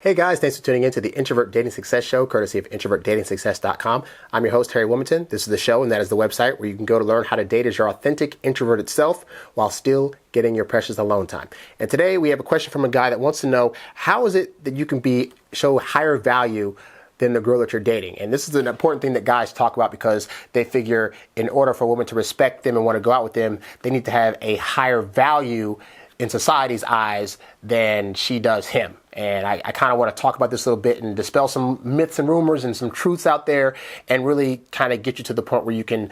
Hey guys, thanks for tuning in to the Introvert Dating Success Show, courtesy of introvertdatingsuccess.com. I'm your host, HarryWilmington. This is the show, and that is the website where you can go to learn how to date as your authentic introverted self while still getting your precious alone time. And today we have a question from a guy that wants to know, how is it that you can show higher value than the girl that you're dating? And this is an important thing that guys talk about because they figure in order for a woman to respect them and want to go out with them, they need to have a higher value in society's eyes than she does him. And I kind of want to talk about this a little bit and dispel some myths and rumors and some truths out there and really kind of get you to the point where you can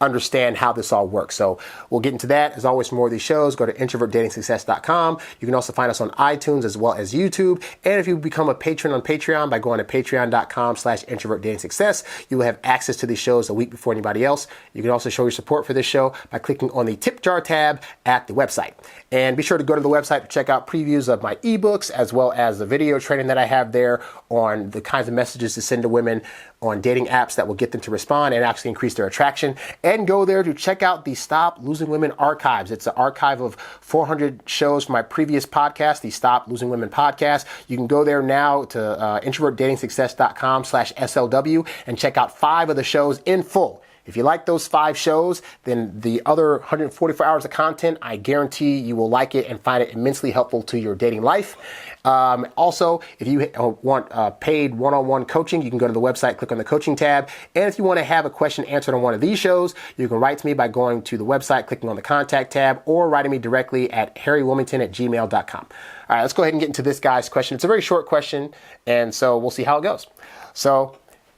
understand how this all works. So we'll get into that. As always, for more of these shows, go to introvertdatingsuccess.com. You can also find us on iTunes as well as YouTube. And if you become a patron on Patreon by going to patreon.com/introvertdatingsuccess, you will have access to these shows a week before anybody else. You can also show your support for this show by clicking on the tip jar tab at the website. And be sure to go to the website to check out previews of my eBooks as well as the video training that I have there on the kinds of messages to send to women on dating apps that will get them to respond and actually increase their attraction. And go there to check out the Stop Losing Women archives. It's an archive of 400 shows from my previous podcast, the Stop Losing Women podcast. You can go there now to introvertdatingsuccess.com/SLW and check out 5 of the shows in full. If you like those 5 shows, then the other 144 hours of content, I guarantee you will like it and find it immensely helpful to your dating life. Also, if you want paid one-on-one coaching, you can go to the website, click on the coaching tab. And if you want to have a question answered on one of these shows, you can write to me by going to the website, clicking on the contact tab, or writing me directly at HarryWilmington@gmail.com. All right, let's go ahead and get into this guy's question. It's a very short question, and so we'll see how it goes. So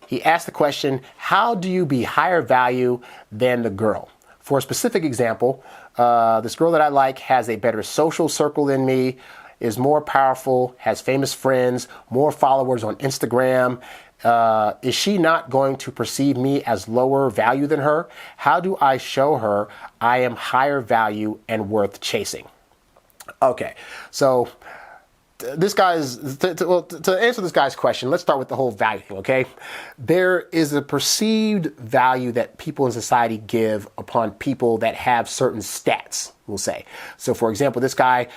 he asked the question, how do you be higher value than the girl? For a specific example, this girl that I like has a better social circle than me, is more powerful, has famous friends, more followers on Instagram. Is she not going to perceive me as lower value than her? How do I show her I am higher value and worth chasing? Okay, so to answer this guy's question, let's start with the whole value thing, okay? There is a perceived value that people in society give upon people that have certain stats, we'll say. So for example, this guy,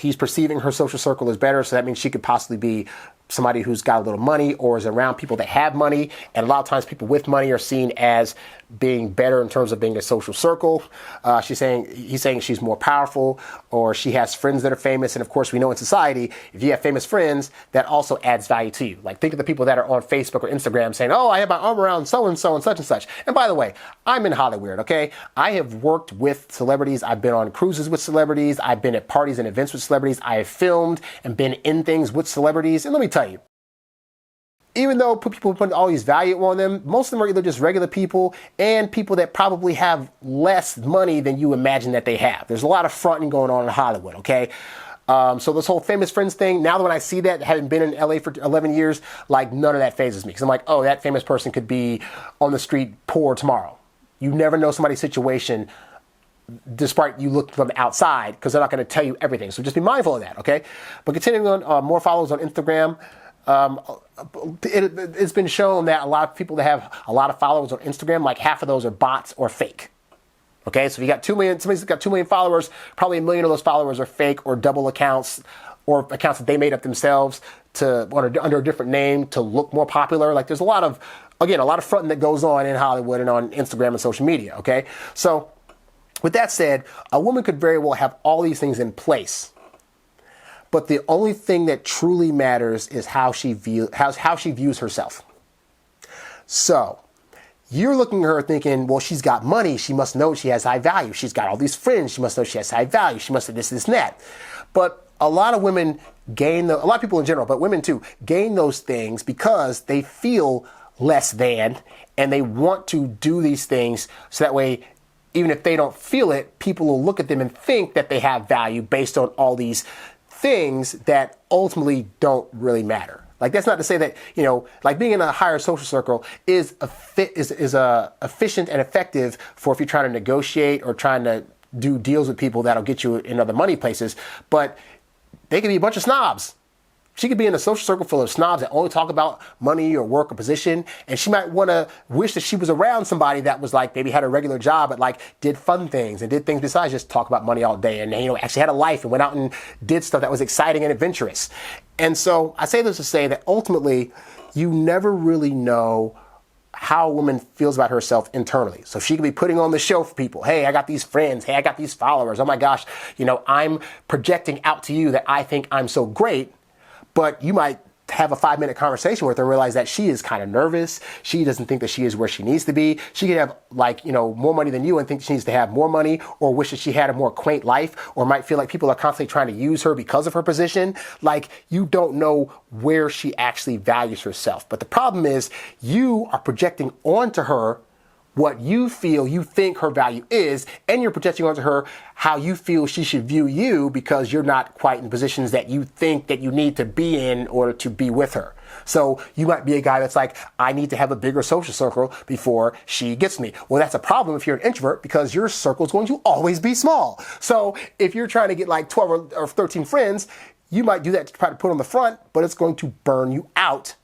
he's perceiving her social circle as better, so that means she could possibly be somebody who's got a little money or is around people that have money. And a lot of times people with money are seen as being better in terms of being a social circle. He's saying she's more powerful, or she has friends that are famous. And of course, we know in society, if you have famous friends, that also adds value to you. Like think of the people that are on Facebook or Instagram saying, oh, I have my arm around so-and-so and such and such. And by the way, I'm in Hollywood, okay? I have worked with celebrities. I've been on cruises with celebrities. I've been at parties and events with celebrities. I have filmed and been in things with celebrities. And let me tell you, even though people put all these value on them, most of them are either just regular people and people that probably have less money than you imagine that they have. There's a lot of fronting going on in Hollywood, okay? So this whole famous friends thing, now that when I see that, having been in LA for 11 years, like none of that phases me. Because I'm like, oh, that famous person could be on the street poor tomorrow. You never know somebody's situation despite you look from the outside, because they're not going to tell you everything. So just be mindful of that, okay? But continuing on, more followers on Instagram. It's been shown that a lot of people that have a lot of followers on Instagram, like half of those are bots or fake. Okay, so if you got 2 million, somebody's got 2 million followers, probably 1 million of those followers are fake or double accounts or accounts that they made up themselves under a different name to look more popular. Like there's a lot of fronting that goes on in Hollywood and on Instagram and social media. Okay, so with that said, a woman could very well have all these things in place. But the only thing that truly matters is how she views herself. So you're looking at her thinking, well, she's got money. She must know she has high value. She's got all these friends. She must know she has high value. She must have this, and that. But a lot of women a lot of people in general, but women too, gain those things because they feel less than and they want to do these things so that way, even if they don't feel it, people will look at them and think that they have value based on all these things that ultimately don't really matter. Like that's not to say that, like being in a higher social circle is efficient and effective for if you're trying to negotiate or trying to do deals with people that'll get you in other money places. But they can be a bunch of snobs. She could be in a social circle full of snobs that only talk about money or work or position. And she might want to wish that she was around somebody that was like, maybe had a regular job, but like did fun things and did things besides just talk about money all day. And, actually had a life and went out and did stuff that was exciting and adventurous. And so I say this to say that ultimately you never really know how a woman feels about herself internally. So she could be putting on the show for people. Hey, I got these friends. Hey, I got these followers. Oh my gosh, I'm projecting out to you that I think I'm so great. But you might have a 5-minute conversation with her and realize that she is kind of nervous. She doesn't think that she is where she needs to be. She could have more money than you and think she needs to have more money, or wish that she had a more quaint life, or might feel like people are constantly trying to use her because of her position. Like, you don't know where she actually values herself. But the problem is you are projecting onto her what you think her value is, and you're projecting onto her how you feel she should view you because you're not quite in positions that you think that you need to be in order to be with her. So you might be a guy that's like, I need to have a bigger social circle before she gets me. Well, that's a problem if you're an introvert, because your circle is going to always be small. So if you're trying to get like 12 or 13 friends, you might do that to try to put on the front, but it's going to burn you out.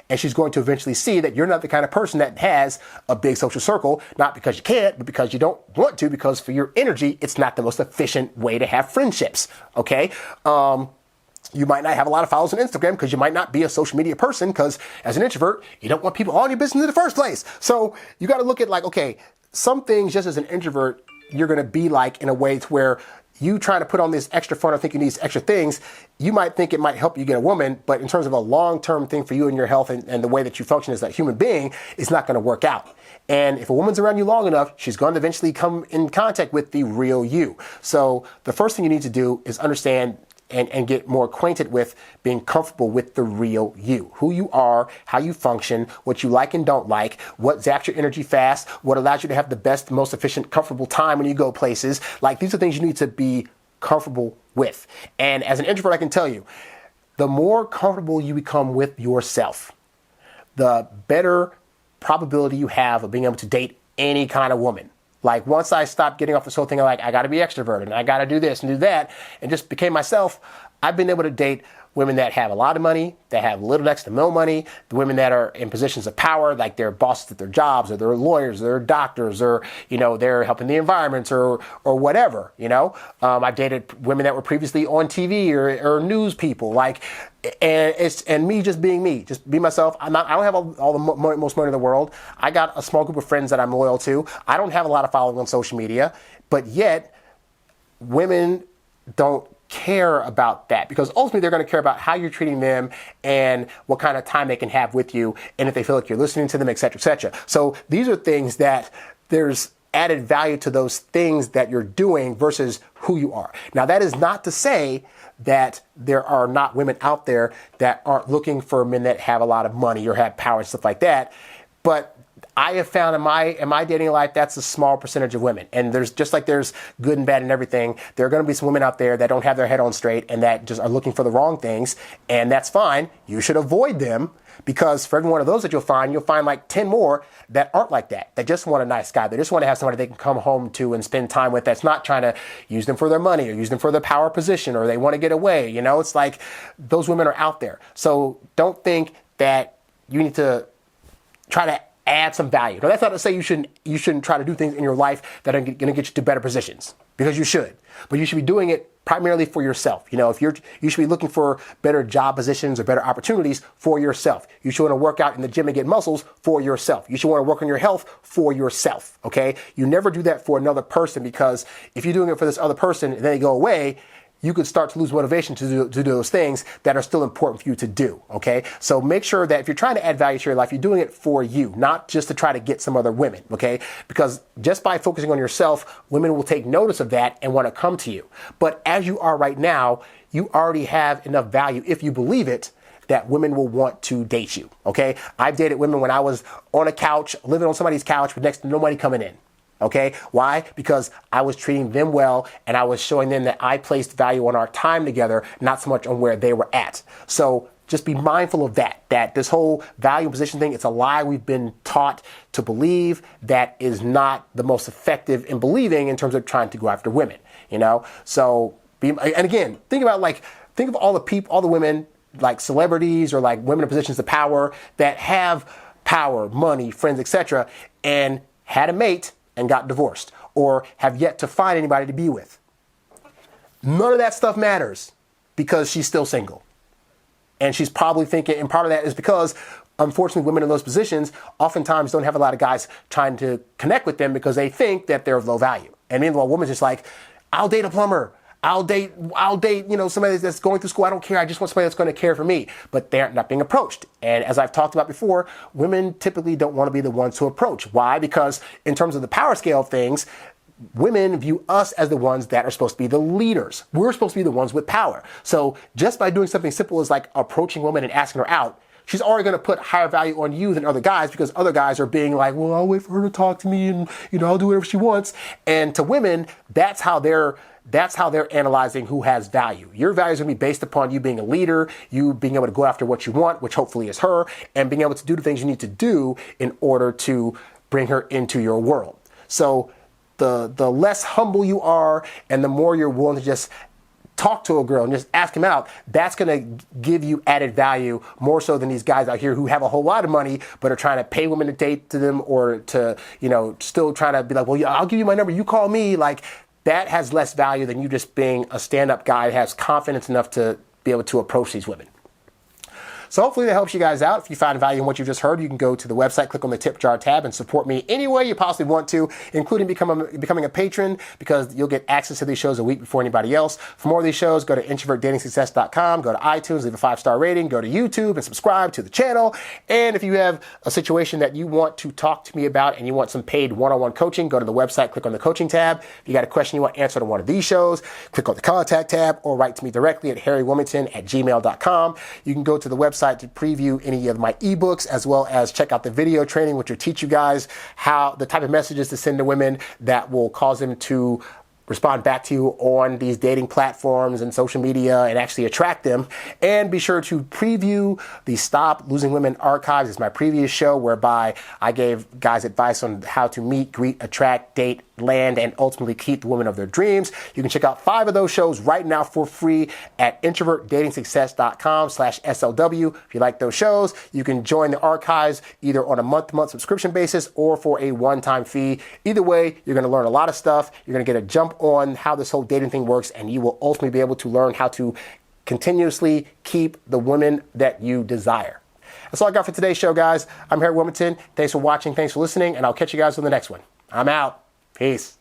And she's going to eventually see that you're not the kind of person that has a big social circle, not because you can't, but because you don't want to, because for your energy, it's not the most efficient way to have friendships, okay? You might not have a lot of followers on Instagram because you might not be a social media person, because as an introvert, you don't want people on your business in the first place. So you got to look at like, okay, some things just as an introvert, you're going to be like in a way to where you trying to put on this extra front or think you need these extra things, you might think it might help you get a woman, but in terms of a long-term thing for you and your health and the way that you function as a human being, it's not going to work out. And if a woman's around you long enough, she's going to eventually come in contact with the real you. So the first thing you need to do is understand and get more acquainted with being comfortable with the real you, who you are, how you function, what you like and don't like, what zaps your energy fast, what allows you to have the best, most efficient, comfortable time when you go places. Like, these are things you need to be comfortable with. And as an introvert, I can tell you, the more comfortable you become with yourself, the better probability you have of being able to date any kind of woman. Like, once I stopped getting off this whole thing of like, I got to be extroverted and I got to do this and do that, and just became myself, I've been able to date women that have a lot of money, that have little next to no money, the women that are in positions of power, like they're bosses at their jobs, or they're lawyers, or they're doctors, or, they're helping the environment, or whatever, I've dated women that were previously on TV or news people, and me just being me, just be myself. I don't have all the most money in the world. I got a small group of friends that I'm loyal to. I don't have a lot of following on social media, but yet women don't care about that, because ultimately they're going to care about how you're treating them and what kind of time they can have with you, and if they feel like you're listening to them, et cetera, et cetera. So these are things that there's added value to those things that you're doing versus who you are. Now, that is not to say that there are not women out there that aren't looking for men that have a lot of money or have power and stuff like that, but I have found in my dating life, that's a small percentage of women. And there's just like there's good and bad and everything, there are going to be some women out there that don't have their head on straight and that just are looking for the wrong things. And that's fine. You should avoid them, because for every one of those that you'll find like 10 more that aren't like that. They just want a nice guy. They just want to have somebody they can come home to and spend time with, that's not trying to use them for their money or use them for their power position, or they want to get away. It's like those women are out there. So don't think that you need to try to add some value. Now, that's not to say you shouldn't try to do things in your life that are going to get you to better positions, because you should. But you should be doing it primarily for yourself. If you should be looking for better job positions or better opportunities for yourself. You should want to work out in the gym and get muscles for yourself. You should want to work on your health for yourself. Okay? You never do that for another person, because if you're doing it for this other person and then they go away, you could start to lose motivation to do those things that are still important for you to do, okay? So make sure that if you're trying to add value to your life, you're doing it for you, not just to try to get some other women, okay? Because just by focusing on yourself, women will take notice of that and want to come to you. But as you are right now, you already have enough value, if you believe it, that women will want to date you, okay? I've dated women when I was on a couch, living on somebody's couch with next to nobody coming in. Okay? Why? Because I was treating them well, and I was showing them that I placed value on our time together, not so much on where they were at. So just be mindful of that this whole value position thing, it's a lie we've been taught to believe that is not the most effective in believing in terms of trying to go after women, So and again, think of all the women like celebrities or like women in positions of power that have power, money, friends, etc., and had a mate and got divorced, or have yet to find anybody to be with. None of that stuff matters because she's still single. And she's probably thinking, and part of that is because, unfortunately, women in those positions oftentimes don't have a lot of guys trying to connect with them because they think that they're of low value. And meanwhile, a woman's just like, I'll date a plumber. I'll date, somebody that's going through school. I don't care. I just want somebody that's going to care for me. But they're not being approached. And as I've talked about before, women typically don't want to be the ones to approach. Why? Because in terms of the power scale of things, women view us as the ones that are supposed to be the leaders. We're supposed to be the ones with power. So just by doing something simple as like approaching a woman and asking her out, she's already going to put higher value on you than other guys because other guys are being like, well, I'll wait for her to talk to me and, I'll do whatever she wants. And to women, that's how they're analyzing who has value. Your value is going to be based upon you being a leader, you being able to go after what you want, which hopefully is her, and being able to do the things you need to do in order to bring her into your world. So the less humble you are and the more you're willing to just talk to a girl and just ask him out, that's going to give you added value more so than these guys out here who have a whole lot of money but are trying to pay women to date to them or to, still trying to be like, well, yeah, I'll give you my number, you call me. Like, that has less value than you just being a stand-up guy that has confidence enough to be able to approach these women. So hopefully that helps you guys out. If you found value in what you just heard, you can go to the website, click on the tip jar tab, and support me any way you possibly want to, including becoming a patron, because you'll get access to these shows a week before anybody else. For more of these shows, go to introvertdatingsuccess.com, go to iTunes, leave a 5-star rating, go to YouTube, and subscribe to the channel. And if you have a situation that you want to talk to me about and you want some paid one-on-one coaching, go to the website, click on the coaching tab. If you got a question you want answered on one of these shows, click on the contact tab or write to me directly at HarryWilmington@gmail.com. You can go to the website to preview any of my eBooks, as well as check out the video training, which will teach you guys how the type of messages to send to women that will cause them to respond back to you on these dating platforms and social media and actually attract them. And be sure to preview the Stop Losing Women archives. It's my previous show whereby I gave guys advice on how to meet, greet, attract, date, land, and ultimately keep the women of their dreams. You can check out 5 of those shows right now for free at introvertdatingsuccess.com/SLW. If you like those shows, you can join the archives either on a month-to-month subscription basis or for a one-time fee. Either way, you're going to learn a lot of stuff. You're going to get a jump on how this whole dating thing works, and you will ultimately be able to learn how to continuously keep the women that you desire. That's all I got for today's show, guys. I'm Harry Wilmington. Thanks for watching. Thanks for listening, and I'll catch you guys on the next one. I'm out. Peace.